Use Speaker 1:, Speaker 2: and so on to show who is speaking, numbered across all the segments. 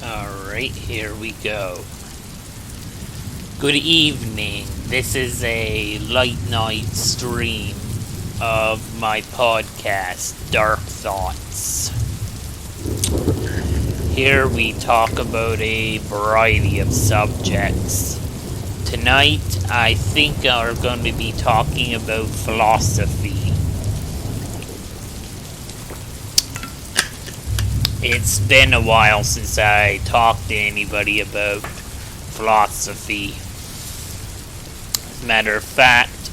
Speaker 1: Alright, here we go. Good evening. This is a light night stream of my podcast, Dark Thoughts. Here we talk about a variety of subjects. Tonight, I think we're going to be talking about philosophy. It's been a while since I talked to anybody about philosophy. As a matter of fact,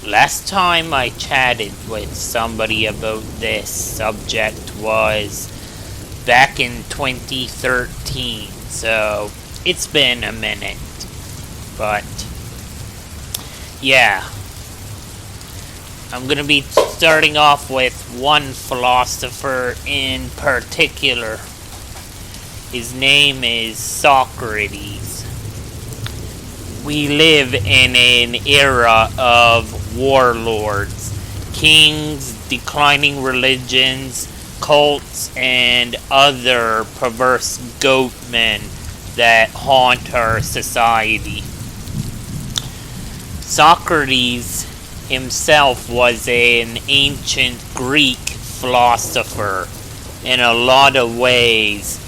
Speaker 1: last time I chatted with somebody about this subject was back in 2013, so it's been a minute. But, yeah. I'm going to be starting off with one philosopher in particular. His name is Socrates. We live in an era of warlords, kings, declining religions, cults, and other perverse goatmen that haunt our society. Socrates himself was an ancient Greek philosopher. In a lot of ways,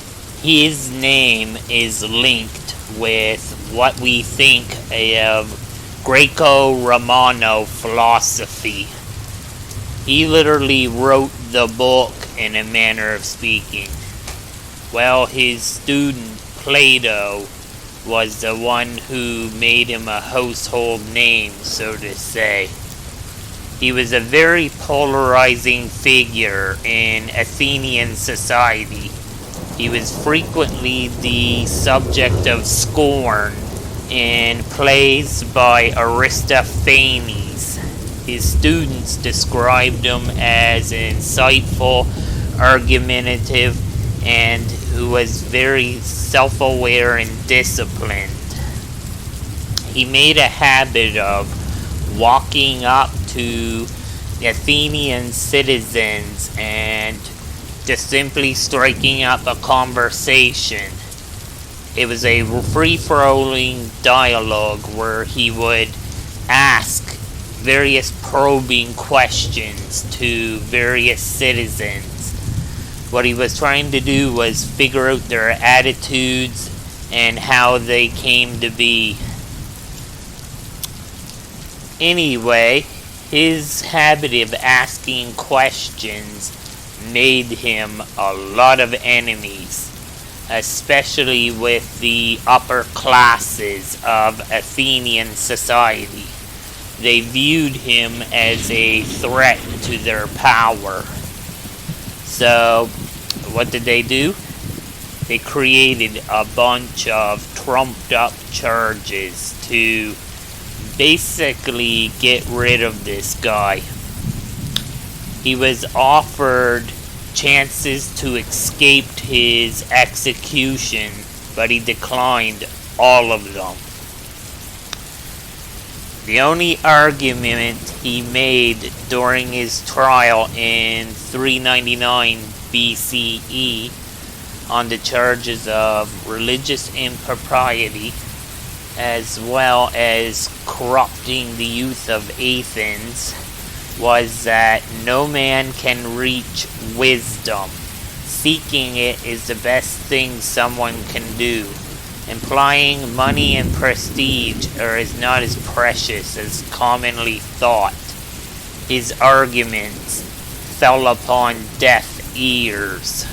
Speaker 1: his name is linked with what we think of Greco-Romano philosophy. He literally wrote the book, in a manner of speaking. Well, his student Plato was the one who made him a household name, so to say. He was a very polarizing figure in Athenian society. He was frequently the subject of scorn in plays by Aristophanes. His students described him as insightful, argumentative, and who was very self-aware and disciplined. He made a habit of walking up to Athenian citizens and just simply striking up a conversation. It was a free-flowing dialogue where he would ask various probing questions to various citizens. What he was trying to do was figure out their attitudes and how they came to be. Anyway, his habit of asking questions made him a lot of enemies, especially with the upper classes of Athenian society. They viewed him as a threat to their power. So, what did they do? They created a bunch of trumped up charges to basically get rid of this guy. He was offered chances to escape his execution, but he declined all of them. The only argument he made during his trial in 399 BCE on the charges of religious impropriety, as well as corrupting the youth of Athens, was that no man can reach wisdom. Seeking it is the best thing someone can do. Implying money and prestige is not as precious as commonly thought. His arguments fell upon deaf ears.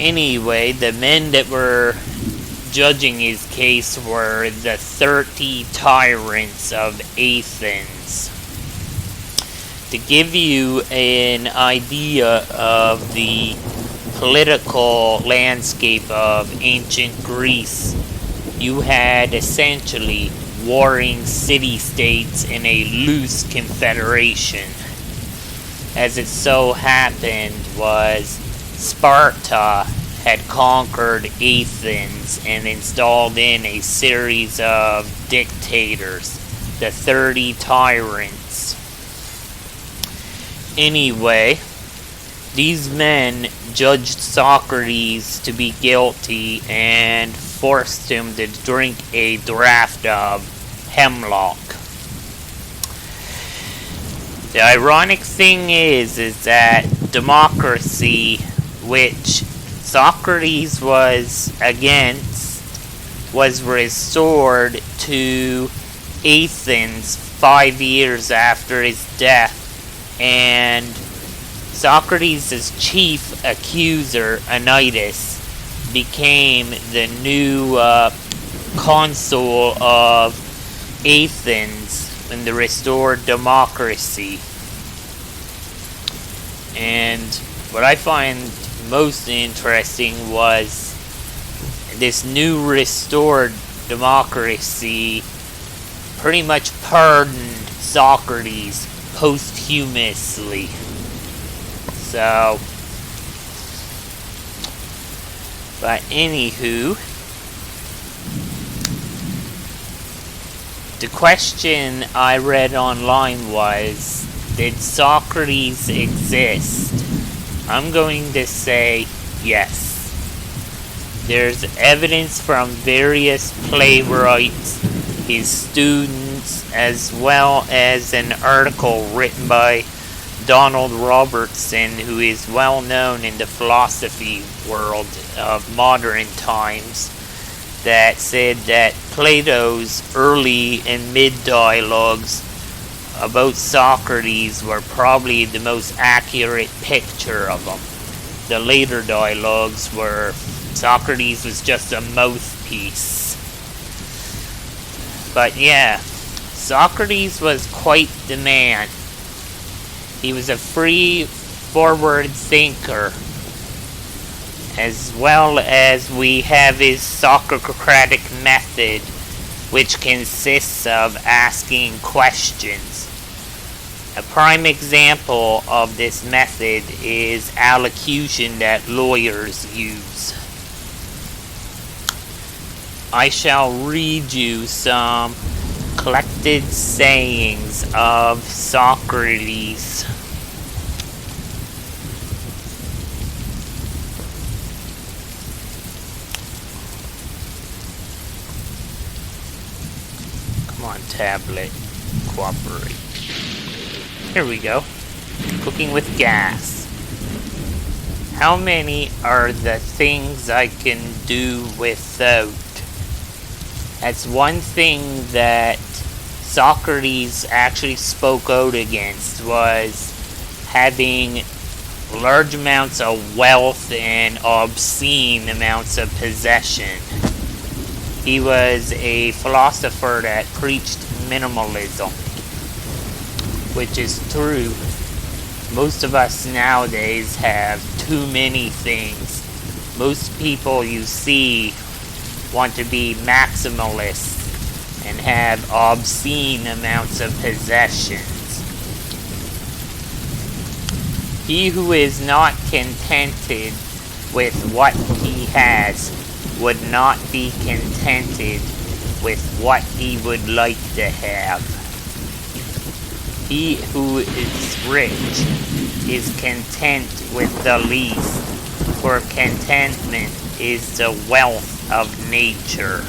Speaker 1: Anyway, the men that were judging his case were the 30 tyrants of Athens. To give you an idea of the political landscape of ancient Greece, you had essentially warring city-states in a loose confederation. As it so happened was Sparta had conquered Athens and installed in a series of dictators, the 30 tyrants. Anyway, These men judged Socrates to be guilty and forced him to drink a draught of hemlock. The ironic thing is that democracy, which Socrates was against, was restored to Athens 5 years after his death, and Socrates' chief accuser, Anytus, became the new consul of Athens in the restored democracy. And what I find most interesting was this new restored democracy pretty much pardoned Socrates posthumously. So, but anywho, the question I read online was, did Socrates exist? I'm going to say yes. There's evidence from various playwrights, his students, as well as an article written by Donald Robertson, who is well known in the philosophy world of modern times, that said that Plato's early and mid dialogues about Socrates were probably the most accurate picture of him. The later dialogues were Socrates was just a mouthpiece. But yeah, Socrates was quite the man. He was a free, forward thinker, as well as we have his Socratic method, which consists of asking questions. A prime example of this method is allocution that lawyers use. I shall read you some collected sayings of Socrates. Come on, tablet, cooperate. Here we go. Cooking with gas. How many are the things I can do without? That's one thing that Socrates actually spoke out against, was having large amounts of wealth and obscene amounts of possession. He was a philosopher that preached minimalism, which is true. Most of us nowadays have too many things. Most people you see want to be maximalists and have obscene amounts of possessions. He who is not contented with what he has would not be contented with what he would like to have. He who is rich is content with the least, for contentment is the wealth of nature.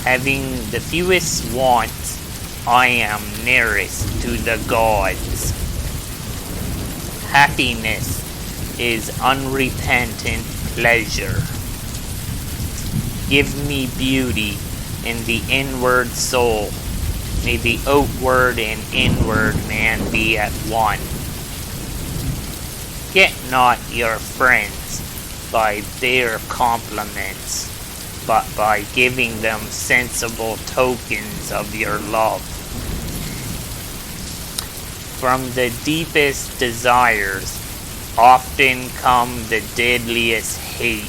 Speaker 1: Having the fewest wants, I am nearest to the gods. Happiness is unrepentant pleasure. Give me beauty in the inward soul. May the outward and inward man be at one. Get not your friends by their compliments, but by giving them sensible tokens of your love. From the deepest desires often come the deadliest hate.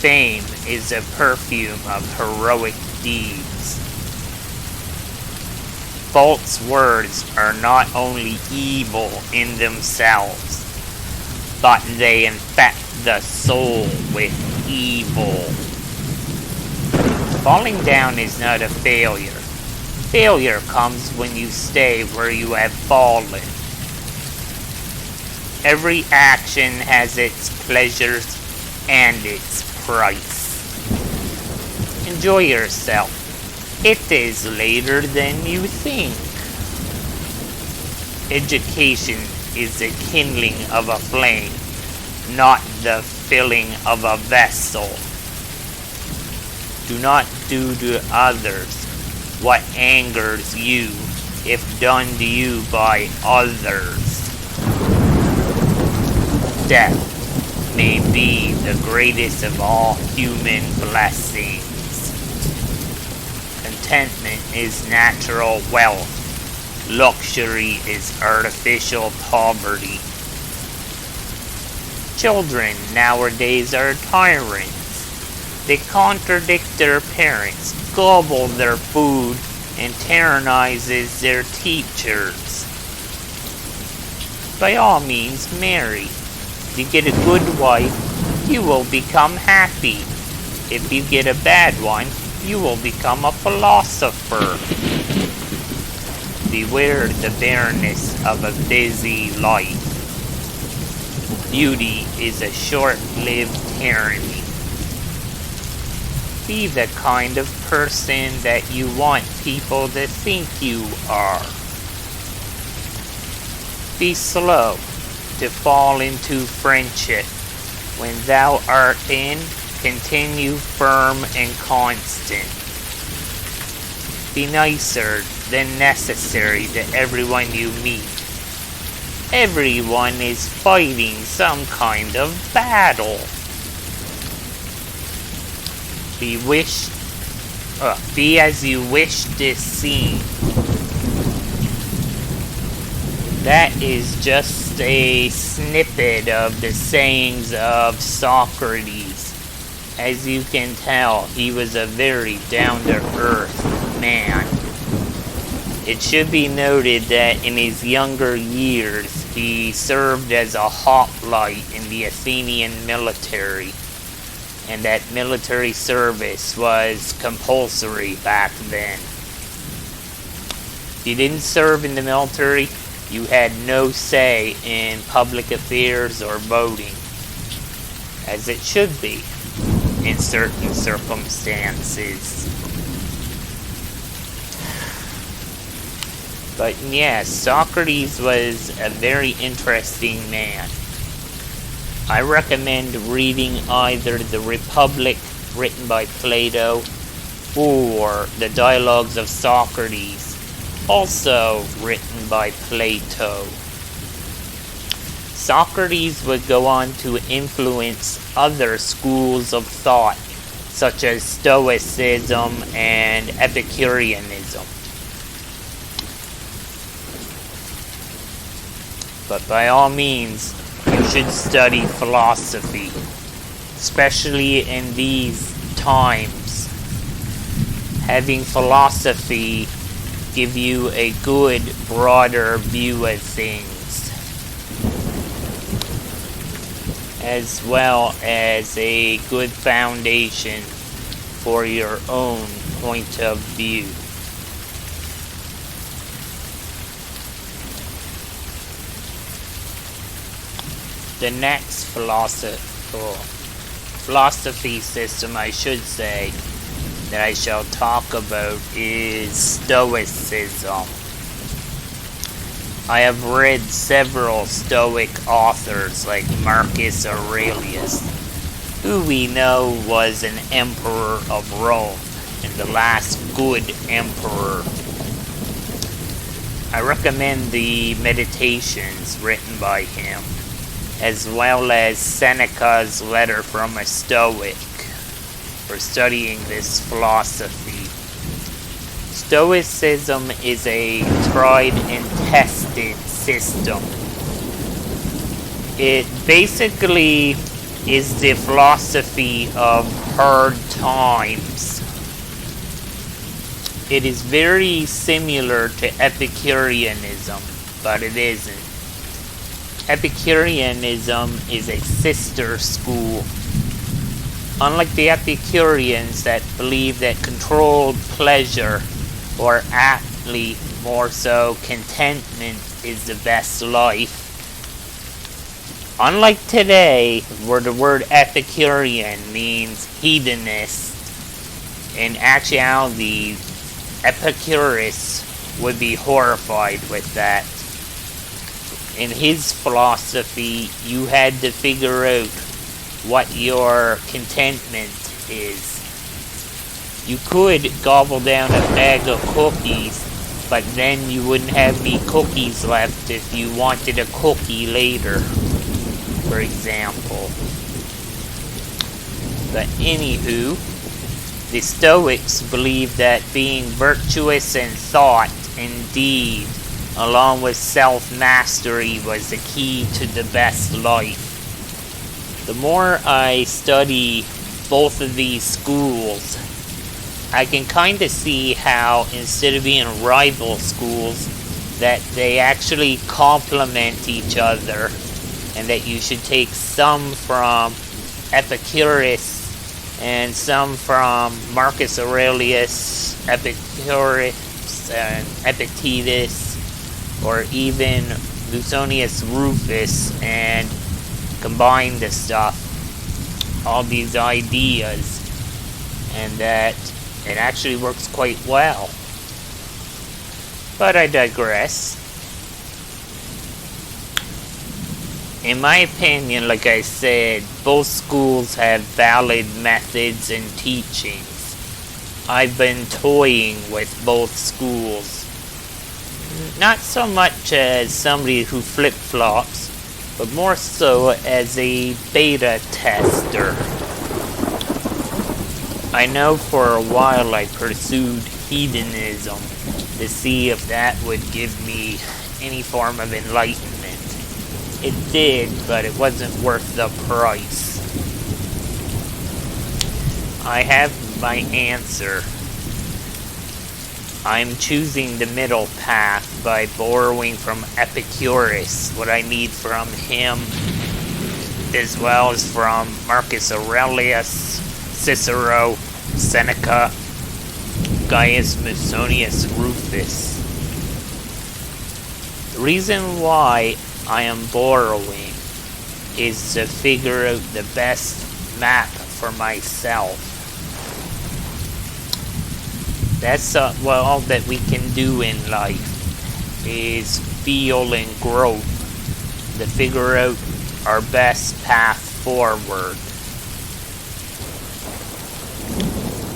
Speaker 1: Fame is a perfume of heroic deeds. False words are not only evil in themselves, but they infect the soul with evil. Falling down is not a failure. Failure comes when you stay where you have fallen. Every action has its pleasures and its price. Enjoy yourself. It is later than you think. Education is the kindling of a flame, not the filling of a vessel. Do not do to others what angers you if done to you by others. Death may be the greatest of all human blessings. Contentment is natural wealth. Luxury is artificial poverty. Children nowadays are tyrants. They contradict their parents, gobble their food, and tyrannizes their teachers. By all means, marry. If you get a good wife, you will become happy. If you get a bad one, you will become a philosopher. Beware the barrenness of a busy life. Beauty is a short-lived tyranny. Be the kind of person that you want people to think you are. Be slow to fall into friendship. When thou art in, continue firm and constant. Be nicer than necessary to everyone you meet. Everyone is fighting some kind of battle. Be as you wish this scene. That is just a snippet of the sayings of Socrates. As you can tell, he was a very down-to-earth man. It should be noted that in his younger years, he served as a hoplite in the Athenian military, and that military service was compulsory back then. If you didn't serve in the military, you had no say in public affairs or voting, as it should be in certain circumstances. But yes, Socrates was a very interesting man. I recommend reading either The Republic, written by Plato, or The Dialogues of Socrates, also written by Plato. Socrates would go on to influence other schools of thought, such as Stoicism and Epicureanism. But by all means, you should study philosophy, especially in these times. Having philosophy give you a good, broader view of things, as well as a good foundation for your own point of view. The next philosophy system, I should say, that I shall talk about is Stoicism. I have read several Stoic authors like Marcus Aurelius, who we know was an emperor of Rome and the last good emperor. I recommend the Meditations written by him, as well as Seneca's Letter from a Stoic, for studying this philosophy. Stoicism is a tried and tested system. It basically is the philosophy of hard times. It is very similar to Epicureanism, but it isn't. Epicureanism is a sister school. Unlike the Epicureans that believe that controlled pleasure, or aptly more so contentment, is the best life, Unlike today, where the word Epicurean means hedonist, in actuality, Epicurus would be horrified with that. In his philosophy, you had to figure out what your contentment is. You could gobble down a bag of cookies, but then you wouldn't have any cookies left if you wanted a cookie later, for example. But anywho, the Stoics believed that being virtuous in thought and deed, along with self-mastery, was the key to the best life. The more I study both of these schools, I can kind of see how, instead of being rival schools, that they actually complement each other, and that you should take some from Epicurus and some from Marcus Aurelius, Epicurus, and Epictetus, or even Musonius Rufus, and combine the stuff, all these ideas, and that it actually works quite well. But I digress. In my opinion, like I said, both schools have valid methods and teachings. I've been toying with both schools. Not so much as somebody who flip-flops, but more so as a beta tester. I know for a while I pursued hedonism to see if that would give me any form of enlightenment. It did, but it wasn't worth the price. I have my answer. I'm choosing the middle path by borrowing from Epicurus what I need from him, as well as from Marcus Aurelius, Cicero, Seneca, Gaius Musonius Rufus. The reason why I am borrowing is to figure out the best map for myself. That's all that we can do in life, is feel and grow to figure out our best path forward.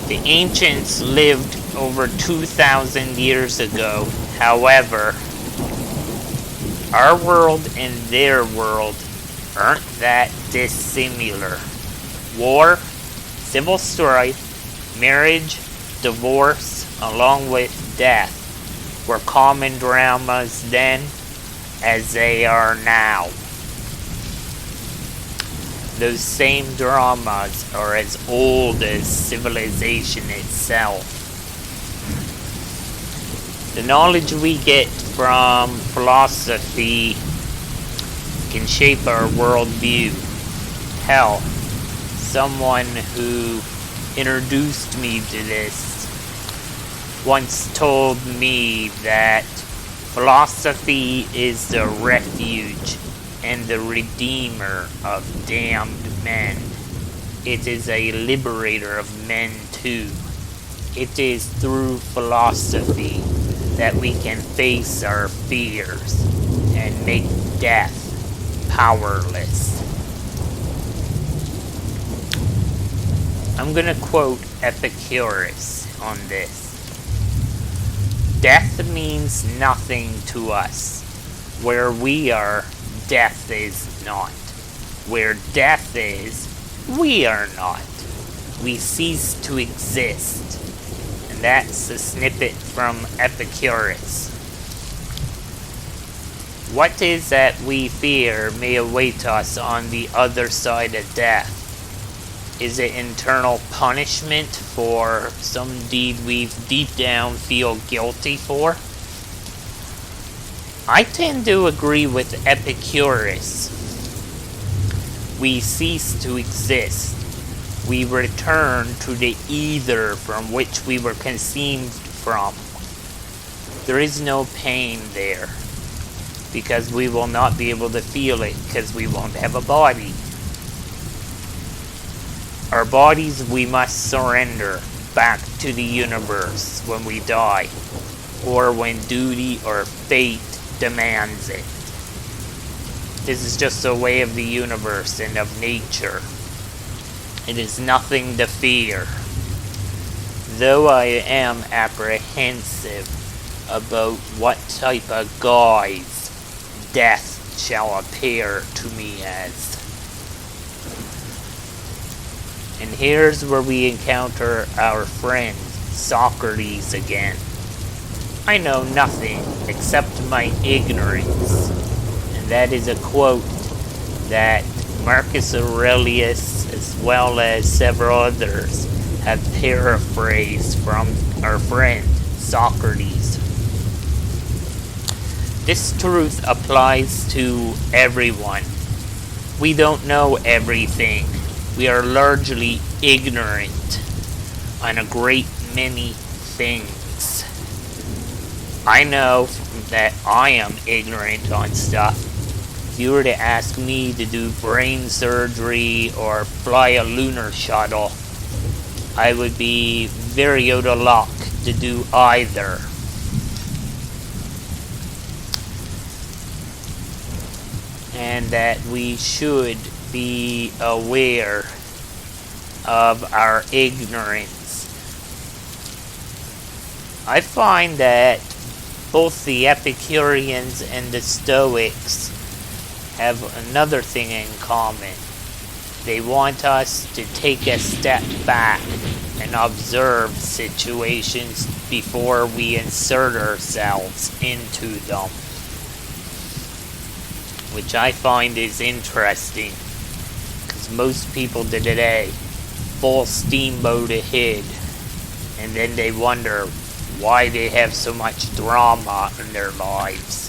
Speaker 1: The ancients lived over 2,000 years ago. However, our world and their world aren't that dissimilar. War, civil strife, marriage, divorce, along with death, were common dramas then as they are now. Those same dramas are as old as civilization itself. The knowledge we get from philosophy can shape our worldview. Hell, someone who introduced me to this once told me that philosophy is the refuge and the redeemer of damned men. It is a liberator of men too. It is through philosophy that we can face our fears and make death powerless. I'm going to quote Epicurus on this. Death means nothing to us. Where we are, death is not. Where death is, we are not. We cease to exist. And that's a snippet from Epicurus. What is that we fear may await us on the other side of death? Is it internal punishment for some deed we deep down feel guilty for? I tend to agree with Epicurus. We cease to exist. We return to the ether from which we were conceived from. There is no pain there. because we will not be able to feel it because we won't have a body. Our bodies we must surrender back to the universe when we die, or when duty or fate demands it. This is just a way of the universe and of nature. It is nothing to fear. Though I am apprehensive about what type of guise death shall appear to me as. And here's where we encounter our friend Socrates again. I know nothing except my ignorance. And that is a quote that Marcus Aurelius, as well as several others, have paraphrased from our friend Socrates. This truth applies to everyone. We don't know everything. We are largely ignorant on a great many things. I know that I am ignorant on stuff. If you were to ask me to do brain surgery or fly a lunar shuttle, I would be very out of luck to do either. And that we should be aware of our ignorance. I find that both the Epicureans and the Stoics have another thing in common. They want us to take a step back and observe situations before we insert ourselves into them, which I find is interesting, because most people today full steamboat ahead, and then they wonder why they have so much drama in their lives.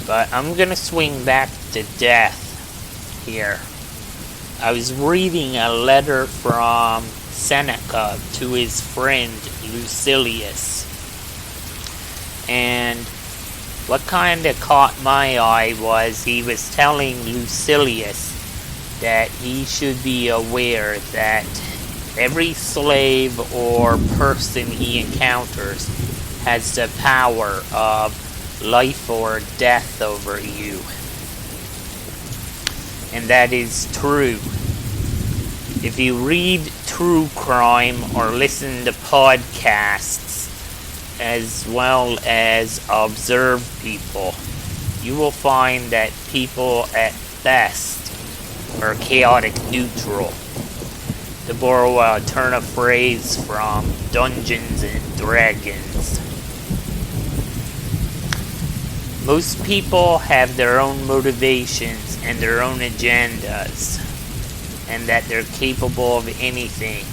Speaker 1: But I'm gonna swing back to death here. I was reading a letter from Seneca to his friend Lucilius, and what kind of caught my eye was he was telling Lucilius that he should be aware that every slave or person he encounters has the power of life or death over you. And that is true. If you read true crime or listen to podcasts as well as observe people, you will find that people at best are chaotic neutral. To borrow a turn of phrase from Dungeons and Dragons. Most people have their own motivations and their own agendas, and that they're capable of anything,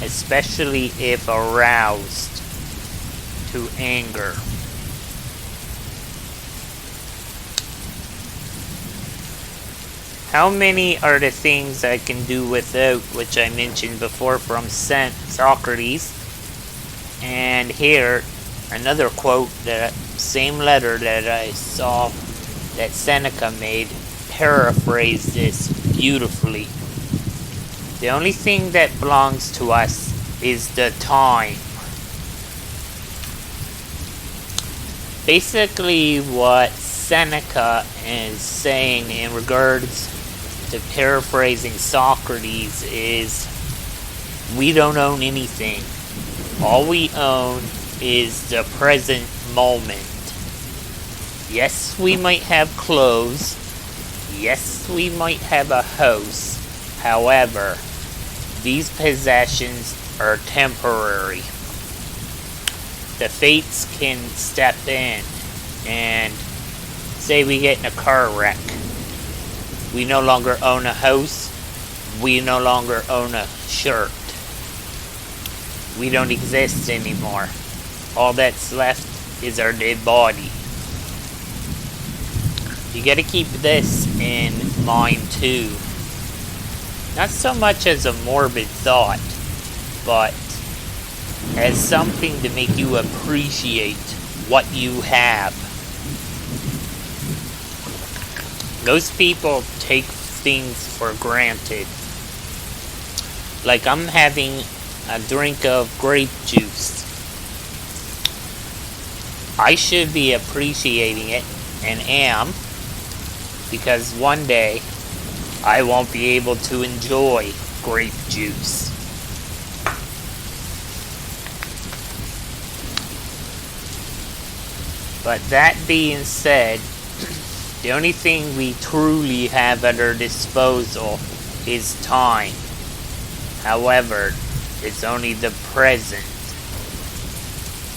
Speaker 1: especially if aroused to anger. How many are the things I can do without, which I mentioned before from Socrates. And here, another quote, that same letter that I saw that Seneca made, paraphrased this beautifully. The only thing that belongs to us is the time. Basically, what Seneca is saying in regards to paraphrasing Socrates is, we don't own anything. All we own is the present moment. Yes, we might have clothes. Yes, we might have a house. However, these possessions are temporary. The fates can step in and say we get in a car wreck. We no longer own a house. We no longer own a shirt. We don't exist anymore. All that's left is our dead body. You gotta keep this in mind too. Not so much as a morbid thought, but as something to make you appreciate what you have. Most people take things for granted. Like I'm having a drink of grape juice. I should be appreciating it, and am, because one day I won't be able to enjoy grape juice. But that being said, the only thing we truly have at our disposal is time. However, it's only the present.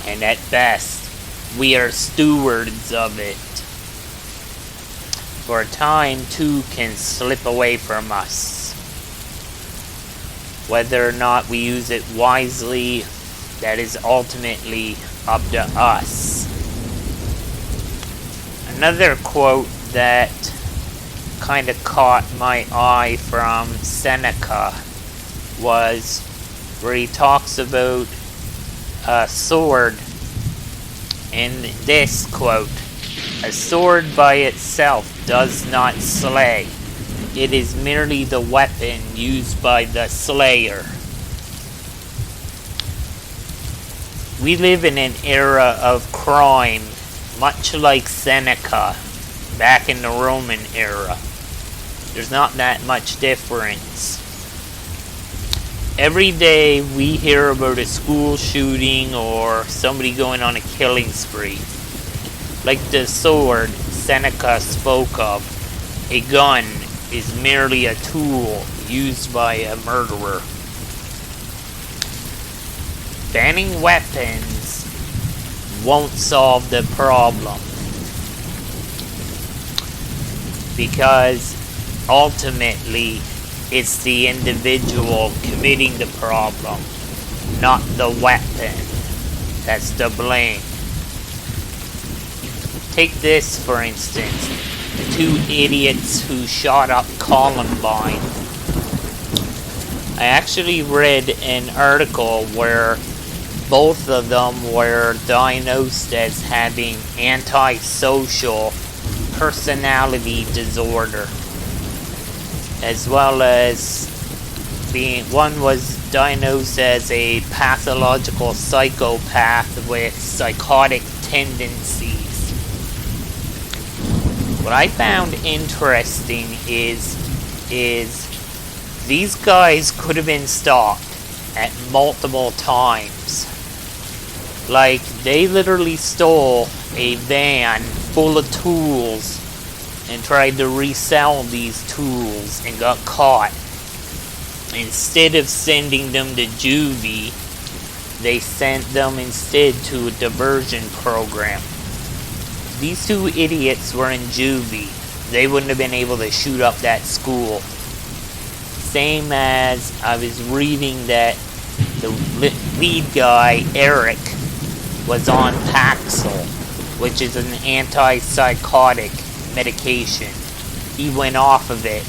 Speaker 1: And at best, we are stewards of it. For time too can slip away from us. Whether or not we use it wisely, that is ultimately up to us. Another quote that kind of caught my eye from Seneca was where he talks about a sword. In this quote, "A sword by itself does not slay. It is merely the weapon used by the slayer." We live in an era of crime, much like Seneca back in the Roman era. There's not that much difference. Every day we hear about a school shooting or somebody going on a killing spree. Like the sword Seneca spoke of, a gun is merely a tool used by a murderer. Banning weapons won't solve the problem, because ultimately it's the individual committing the problem, not the weapon that's to blame. Take this for instance, the two idiots who shot up Columbine. I actually read an article where both of them were diagnosed as having antisocial personality disorder, as well as one was diagnosed as a pathological psychopath with psychotic tendencies. What I found interesting is these guys could have been stopped at multiple times. Like, they literally stole a van full of tools and tried to resell these tools and got caught. Instead of sending them to juvie, they sent them instead to a diversion program. These two idiots were in juvie. They wouldn't have been able to shoot up that school. Same as I was reading that the lead guy, Eric, was on Paxil, which is an antipsychotic medication. He went off of it.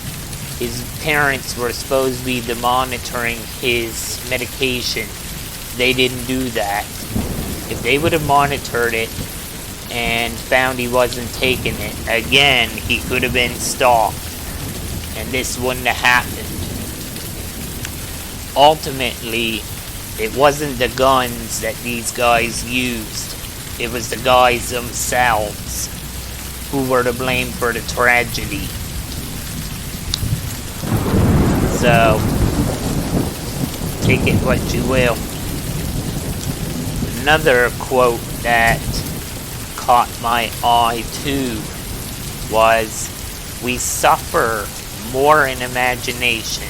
Speaker 1: His parents were supposed to be monitoring his medication. They didn't do that. If they would have monitored it and found he wasn't taking it, again, he could have been stopped, and this wouldn't have happened. Ultimately, it wasn't the guns that these guys used. It was the guys themselves who were to blame for the tragedy. So, take it what you will. Another quote that caught my eye too was, "We suffer more in imagination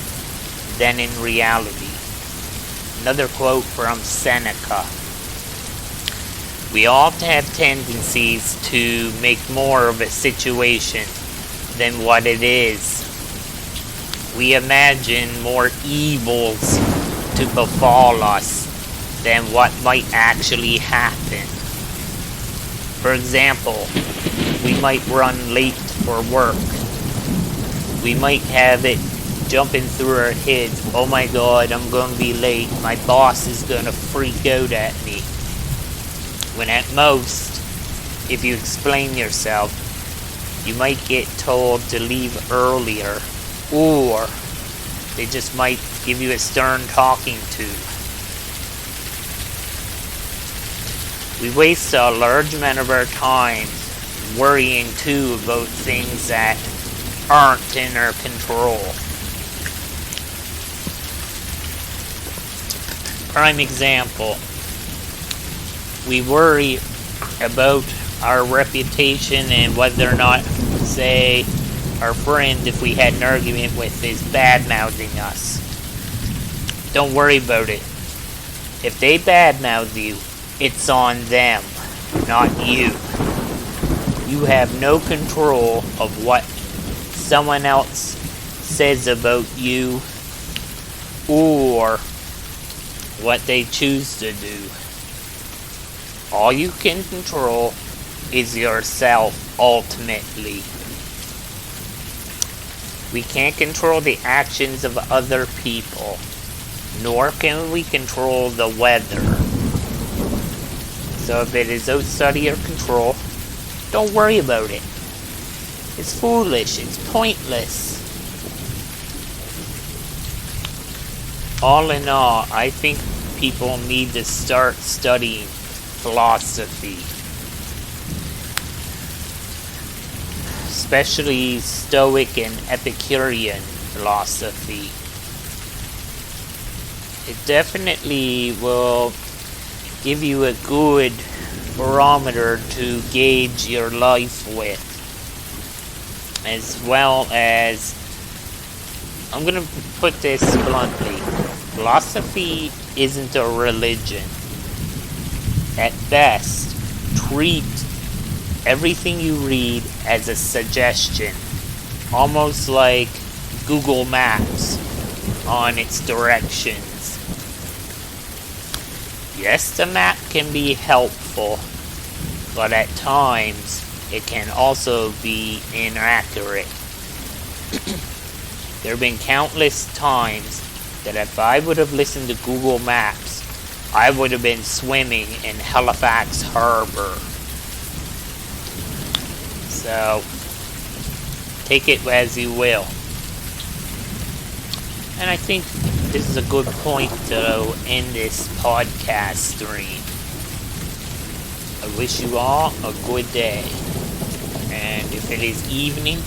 Speaker 1: than in reality." Another quote from Seneca. We all have tendencies to make more of a situation than what it is. We imagine more evils to befall us than what might actually happen. For example, we might run late for work. We might have it jumping through our heads. Oh my god, I'm going to be late. My boss is going to freak out at me. When at most, if you explain yourself, you might get told to leave earlier, or they just might give you a stern talking to. We waste a large amount of our time worrying too about things that aren't in our control. Prime example, we worry about our reputation and whether or not, say, our friend, if we had an argument with, is bad-mouthing us. Don't worry about it. If they bad-mouth you, it's on them, not you. You have no control of what someone else says about you or what they choose to do. All you can control is yourself, ultimately. We can't control the actions of other people, nor can we control the weather. So if it is outside of your control, don't worry about it. It's foolish, it's pointless. All in all, I think people need to start studying philosophy. Especially Stoic and Epicurean philosophy. It definitely will give you a good barometer to gauge your life with. As well as, I'm going to put this bluntly, philosophy isn't a religion. At best, treat everything you read as a suggestion, almost like Google Maps on its directions. Yes, the map can be helpful, but at times it can also be inaccurate. There have been countless times that if I would have listened to Google Maps, I would have been swimming in Halifax Harbor. So, take it as you will. And I think this is a good point to end this podcast stream. I wish you all a good day. And if it is evening,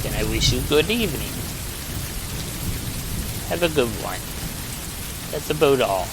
Speaker 1: then I wish you good evening. Have a good one. That's about all.